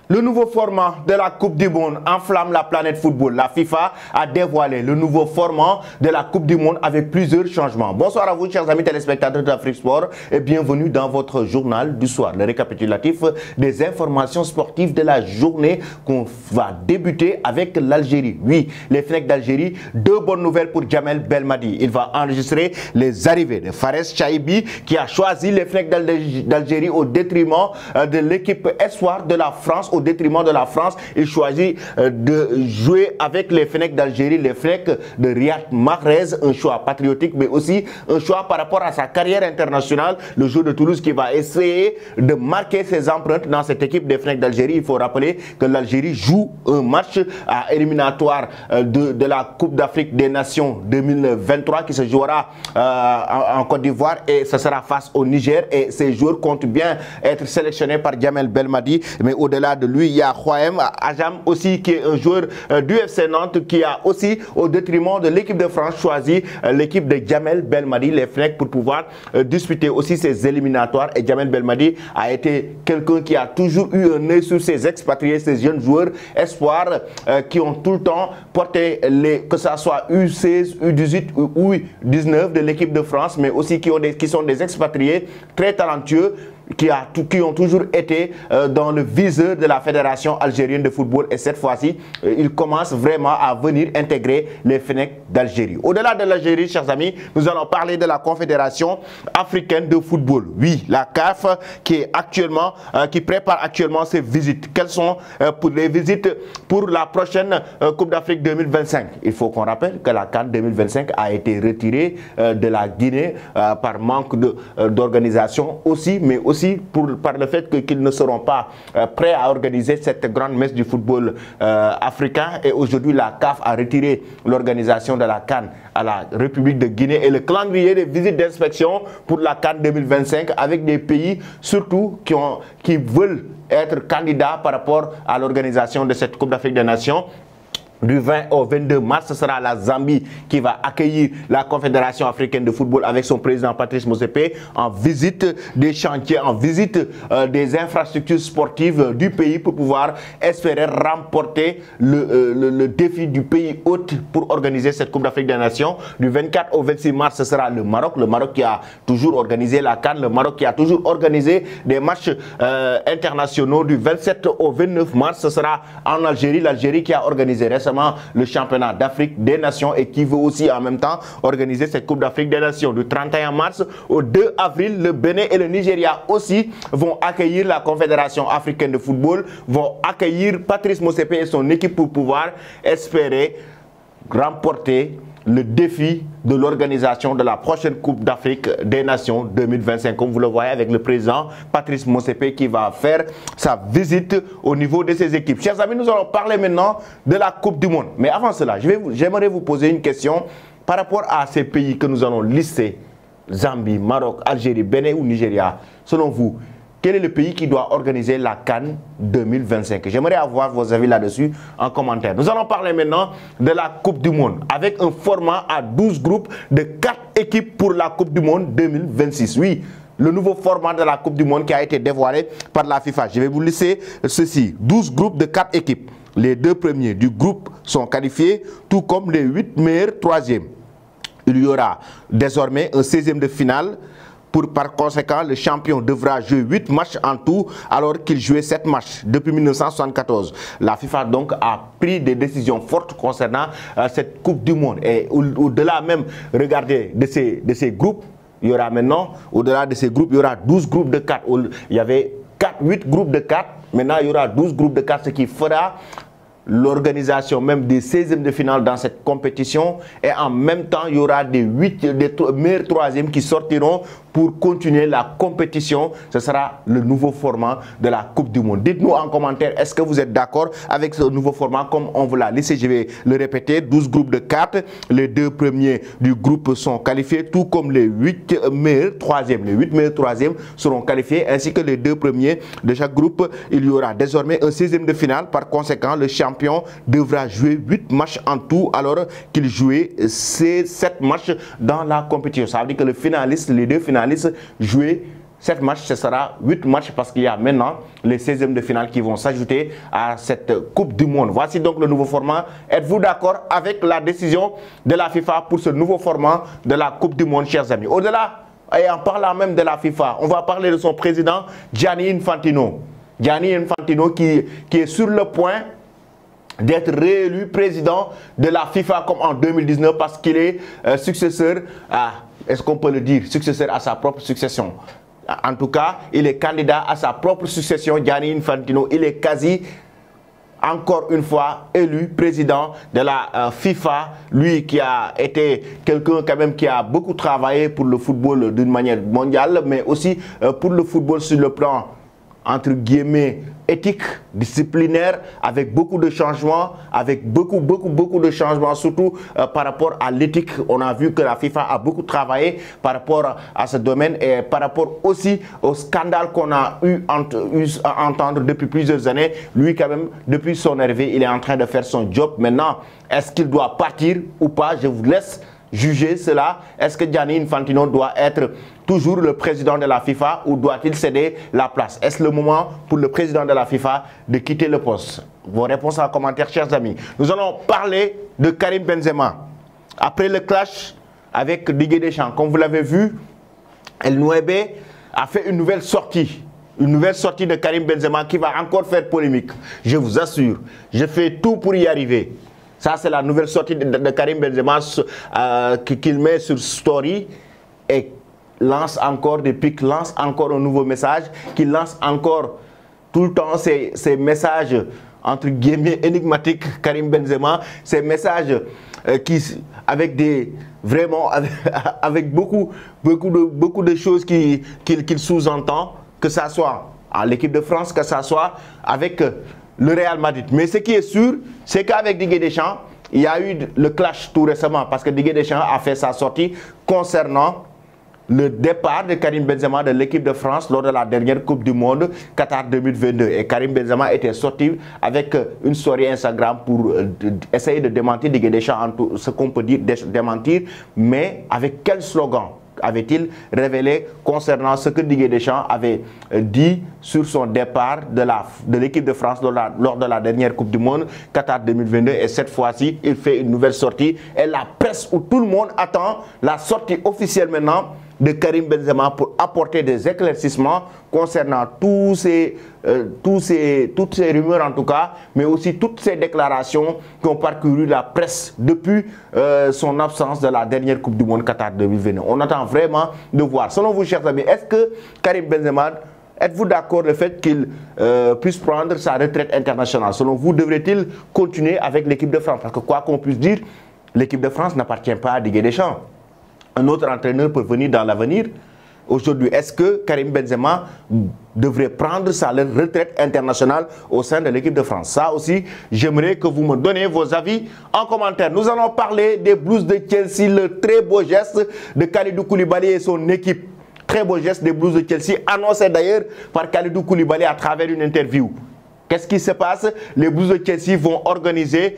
Le nouveau format de la Coupe du Monde enflamme la planète football. La FIFA a dévoilé le nouveau format de la Coupe du Monde avec plusieurs changements. Bonsoir à vous, chers amis téléspectateurs d'Afrique Sport, et bienvenue dans votre journal du soir. Le récapitulatif des informations sportives de la journée qu'on va débuter avec l'Algérie. Oui, les Fennecs d'Algérie, deux bonnes nouvelles pour Djamel Belmadi. Il va enregistrer les arrivées de Fares Chaibi qui a choisi les Fennecs d'Algérie au détriment de l'équipe espoir de la France. Au détriment de la France, il choisit de jouer avec les Fennecs d'Algérie, les Fennecs de Riyad Mahrez, un choix patriotique, mais aussi un choix par rapport à sa carrière internationale. Le joueur de Toulouse qui va essayer de marquer ses empreintes dans cette équipe des Fennecs d'Algérie. Il faut rappeler que l'Algérie joue un match à éliminatoire de la Coupe d'Afrique des Nations 2023 qui se jouera en Côte d'Ivoire, et ce sera face au Niger, et ces joueurs comptent bien être sélectionnés par Djamel Belmadi. Mais au-delà de lui, il y a Khouaem Ajam aussi, qui est un joueur du FC Nantes, qui a aussi, au détriment de l'équipe de France, choisi l'équipe de Djamel Belmadi, les Fennecs, pour pouvoir disputer aussi ces éliminatoires. Et Djamel Belmadi a été quelqu'un qui a toujours eu un œil sur ses expatriés, ces jeunes joueurs espoirs qui ont tout le temps porté que ce soit U16, U18 ou U19 de l'équipe de France, mais aussi qui sont des expatriés très talentueux, qui ont toujours été dans le viseur de la Fédération algérienne de football, et cette fois-ci, ils commencent vraiment à venir intégrer les Fennecs d'Algérie. Au-delà de l'Algérie, chers amis, nous allons parler de la Confédération africaine de football. Oui, la CAF qui prépare actuellement ses visites. Quelles sont les visites pour la prochaine Coupe d'Afrique 2025? Il faut qu'on rappelle que la CAN 2025 a été retirée de la Guinée par manque d'organisation aussi, mais aussi par le fait qu'ils ne seront pas prêts à organiser cette grande messe du football africain. Et aujourd'hui, la CAF a retiré l'organisation de la CAN à la République de Guinée et le calendrier des visites d'inspection pour la CAN 2025 avec des pays surtout qui veulent être candidats par rapport à l'organisation de cette Coupe d'Afrique des Nations. Du 20 au 22 mars, ce sera la Zambie qui va accueillir la Confédération africaine de football avec son président Patrice Motsepe en visite des chantiers, en visite des infrastructures sportives du pays pour pouvoir espérer remporter le défi du pays hôte pour organiser cette Coupe d'Afrique des Nations. Du 24 au 26 mars, ce sera le Maroc qui a toujours organisé la CAN, le Maroc qui a toujours organisé des matchs internationaux. Du 27 au 29 mars, ce sera en Algérie, l'Algérie qui a organisé récemment le championnat d'Afrique des Nations et qui veut aussi en même temps organiser cette Coupe d'Afrique des Nations. Du 31 mars au 2 avril, le Bénin et le Nigeria aussi vont accueillir la Confédération africaine de football, vont accueillir Patrice Motsepe et son équipe pour pouvoir espérer remporter le défi de l'organisation de la prochaine Coupe d'Afrique des Nations 2025, comme vous le voyez avec le président Patrice Motsepe qui va faire sa visite au niveau de ses équipes. Chers amis, nous allons parler maintenant de la Coupe du Monde. Mais avant cela, j'aimerais vous poser une question par rapport à ces pays que nous allons lister: Zambie, Maroc, Algérie, Bénin ou Nigeria. Selon vous, quel est le pays qui doit organiser la CAN 2025? J'aimerais avoir vos avis là-dessus en commentaire. Nous allons parler maintenant de la Coupe du Monde avec un format à 12 groupes de 4 équipes pour la Coupe du Monde 2026. Oui, le nouveau format de la Coupe du Monde qui a été dévoilé par la FIFA. Je vais vous laisser ceci: 12 groupes de 4 équipes. Les 2 premiers du groupe sont qualifiés, tout comme les 8 meilleurs troisièmes. Il y aura désormais un 16e de finale. Par conséquent, le champion devra jouer 8 matchs en tout alors qu'il jouait 7 matchs depuis 1974. La FIFA donc a pris des décisions fortes concernant cette Coupe du Monde. Et au-delà même, regardez, de ces groupes, il y aura maintenant, au-delà de ces groupes, il y aura 12 groupes de 4. Il y avait 8 groupes de 4, maintenant il y aura 12 groupes de 4, ce qui fera l'organisation même des 16e de finale dans cette compétition, et en même temps il y aura des meilleurs troisièmes qui sortiront pour continuer la compétition. Ce sera le nouveau format de la Coupe du Monde. Dites-nous en commentaire, est-ce que vous êtes d'accord avec ce nouveau format comme on vous l'a laissé? Je vais le répéter: 12 groupes de 4, les 2 premiers du groupe sont qualifiés, tout comme les 8 meilleurs troisièmes. Les 8 meilleurs troisièmes seront qualifiés, ainsi que les 2 premiers de chaque groupe. Il y aura désormais un 16e de finale. Par conséquent, le champion devra jouer 8 matchs en tout alors qu'il jouait 7 matchs dans la compétition. Ça veut dire que le finaliste, les 2 finalistes jouaient 7 matchs, ce sera 8 matchs parce qu'il y a maintenant les 16e de finale qui vont s'ajouter à cette Coupe du Monde. Voici donc le nouveau format. Êtes-vous d'accord avec la décision de la FIFA pour ce nouveau format de la Coupe du Monde, chers amis? Au-delà, et en parlant même de la FIFA, on va parler de son président, Gianni Infantino. Gianni Infantino qui est sur le point d'être réélu président de la FIFA comme en 2019 parce qu'il est successeur à, est-ce qu'on peut le dire, successeur à sa propre succession. En tout cas, il est candidat à sa propre succession, Gianni Infantino. Il est quasi, encore une fois, élu président de la FIFA. Lui qui a été quelqu'un quand même qui a beaucoup travaillé pour le football d'une manière mondiale, mais aussi pour le football sur le plan, entre guillemets, éthique, disciplinaire, avec beaucoup de changements, avec beaucoup de changements, surtout par rapport à l'éthique. On a vu que la FIFA a beaucoup travaillé par rapport à ce domaine et par rapport aussi au scandale qu'on a eu à entendre depuis plusieurs années. Lui, quand même, depuis son arrivée, il est en train de faire son job. Maintenant, est-ce qu'il doit partir ou pas? Je vous laisse juger cela. Est-ce que Gianni Infantino doit être toujours le président de la FIFA ou doit-il céder la place? Est-ce le moment pour le président de la FIFA de quitter le poste? Vos réponses en commentaire, chers amis. Nous allons parler de Karim Benzema. Après le clash avec Didier Deschamps, comme vous l'avez vu, El Nouébé a fait une nouvelle sortie. Une nouvelle sortie de Karim Benzema qui va encore faire polémique. Je vous assure, je fais tout pour y arriver. Ça, c'est la nouvelle sortie de Karim Benzema qu'il met sur Story et lance encore des pics, lance encore un nouveau message, qui lance encore tout le temps ces messages entre guillemets énigmatiques, Karim Benzema, ces messages avec des vraiment avec beaucoup de choses qu'il sous-entend, que ça soit à l'équipe de France, que ça soit avec le Real Madrid. Mais ce qui est sûr, c'est qu'avec Didier Deschamps, il y a eu le clash tout récemment parce que Didier Deschamps a fait sa sortie concernant le départ de Karim Benzema de l'équipe de France lors de la dernière Coupe du Monde Qatar 2022. Et Karim Benzema était sorti avec une story Instagram pour essayer de démentir Didier Deschamps, ce qu'on peut dire démentir, mais avec quel slogan avait-il révélé concernant ce que Didier Deschamps avait dit sur son départ de l'équipe de France lors de la dernière Coupe du Monde Qatar 2022. Et cette fois-ci, il fait une nouvelle sortie. Et la presse où tout le monde attend la sortie officielle maintenant de Karim Benzema pour apporter des éclaircissements concernant toutes ces rumeurs en tout cas, mais aussi toutes ces déclarations qui ont parcouru la presse depuis son absence de la dernière Coupe du Monde Qatar 2022. On attend vraiment de voir. Selon vous, chers amis, est-ce que Karim Benzema, êtes-vous d'accord le fait qu'il puisse prendre sa retraite internationale? Selon vous, devrait-il continuer avec l'équipe de France? Parce que quoi qu'on puisse dire, l'équipe de France n'appartient pas à Didier Deschamps. Un autre entraîneur peut venir dans l'avenir. Aujourd'hui, est-ce que Karim Benzema devrait prendre sa retraite internationale au sein de l'équipe de France? Ça aussi, j'aimerais que vous me donniez vos avis en commentaire. Nous allons parler des Blues de Chelsea, le très beau geste de Kalidou Koulibaly et son équipe. Très beau geste des Blues de Chelsea, annoncé d'ailleurs par Kalidou Koulibaly à travers une interview. Qu'est-ce qui se passe? Les Blues de Chelsea vont organiser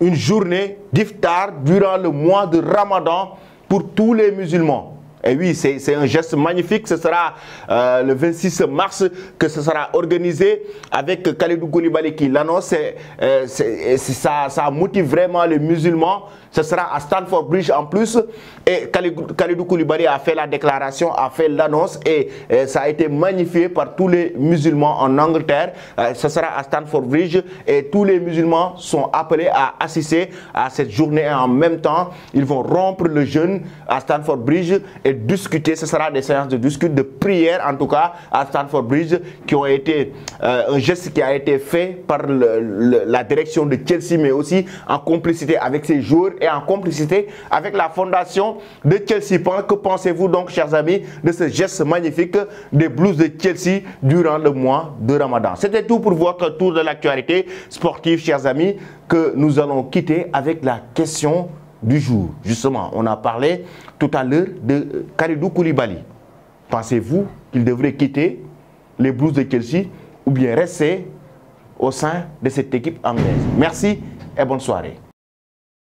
une journée d'iftar durant le mois de Ramadan pour tous les musulmans. Et oui, c'est un geste magnifique. Ce sera le 26 mars que ce sera organisé avec Kalidou Koulibaly qui l'annonce. Ça motive vraiment les musulmans. Ce sera à Stamford Bridge en plus. Et Kalidou Koulibaly a fait la déclaration, a fait l'annonce et ça a été magnifié par tous les musulmans en Angleterre. Ce sera à Stamford Bridge et tous les musulmans sont appelés à assister à cette journée. Et en même temps, ils vont rompre le jeûne à Stamford Bridge et discuter. Ce sera des séances de discussion, de prière en tout cas à Stamford Bridge qui ont été un geste qui a été fait par la direction de Chelsea, mais aussi en complicité avec ses joueurs et en complicité avec la fondation de Chelsea. Que pensez-vous donc, chers amis, de ce geste magnifique des Blues de Chelsea durant le mois de Ramadan? C'était tout pour votre tour de l'actualité sportive, chers amis, que nous allons quitter avec la question du jour. Justement, on a parlé tout à l'heure de Kalidou Koulibaly. Pensez-vous qu'il devrait quitter les Blues de Chelsea ou bien rester au sein de cette équipe anglaise? Merci et bonne soirée.